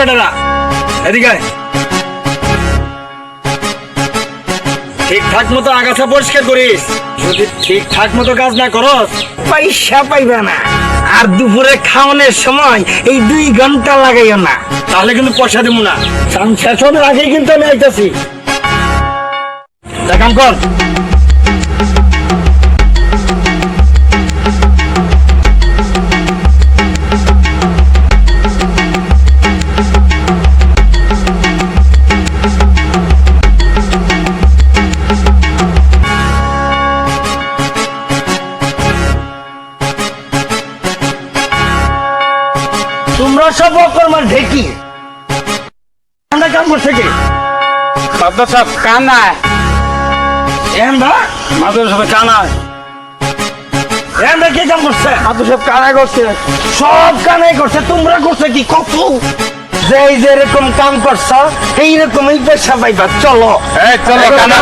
বেটারা এদিকে আয়। ঠিকঠাক মতো আগাছা পরিষ্কার করিস। যদি ঠিকঠাক মতো কাজ না করস পয়সা পাইবা না। আর দুপুরে খাওয়ানোর সময় এই 2 ঘন্টা লাগাইও না, তাহলে কিন্তু পয়সা দেবো না। চান শেষ হওয়ার আগেই কিন্তু আমি আইতাছি। যা কাম কর। তোমরা সব অকর্মার ঢেকি, আমরা কাম করছে কি? মাদর সাহেব কানায়, আমরা মাদর সাহেব কানায়, আমরা কি কাম করছে? মাদর সাহেব কানায় করছে। সব কানাই করছে, তোমরা করছে কি? কত যেই যেরকম কাম করছ এইরকমই পয়সা পাইবা। চলো এই চলো কানা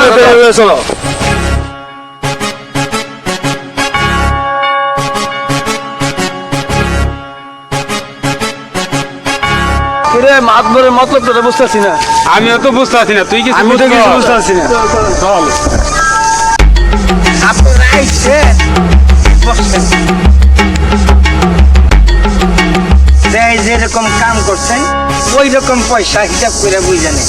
চলো। মাতবরের মতলব তোরা বুঝতেছি না। আমিও তো বুঝতে পারছি না, তুই কি? আমি তো কিছু বুঝতে পারছি না। চল। আপনারা আইছেন, বসেন। যেই যেরকম কাম করছেন ওই রকম পয়সা হিসাব করে বুঝে নেন।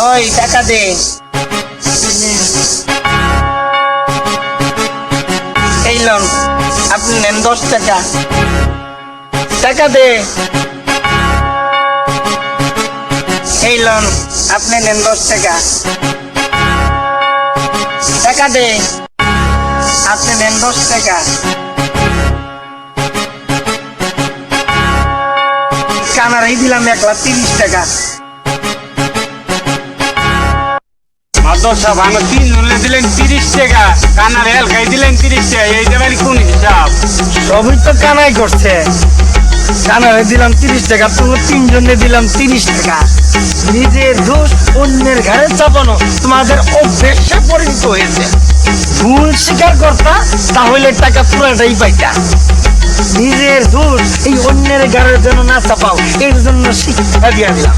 ওই টাকা দে। এই লোন আপনি নেন 10 টাকা। টাকা দে। এই লোন আপনি নেন 10 টাকা। টাকা দে। আপনি নেন 10 টাকা। কানারাই দিলাম 1,30,000 টাকা। মাদর সাহেব আমি 3 জনে দিলেন 30 টাকা, কানার এলকাই দিলেন 30 টাকা, এই দেবেন কোন হিসাব? সবই তো কানাই করছে। কানারে দিলাম 30 টাকা, তুমি 3 জনে দিলাম 30 টাকা। নিজের দোষ অন্যের ঘাড়ে চাপানো তোমাদের অভ্যেসে পরিণত হয়েছে। ভুল স্বীকার করতা তাহলে টাকা পুরাটাই পাইতা। নিজের দোষ এই অন্যের ঘাড়ের জন্য না চাপাও, এর জন্য শিক্ষা দিয়ে দিলাম।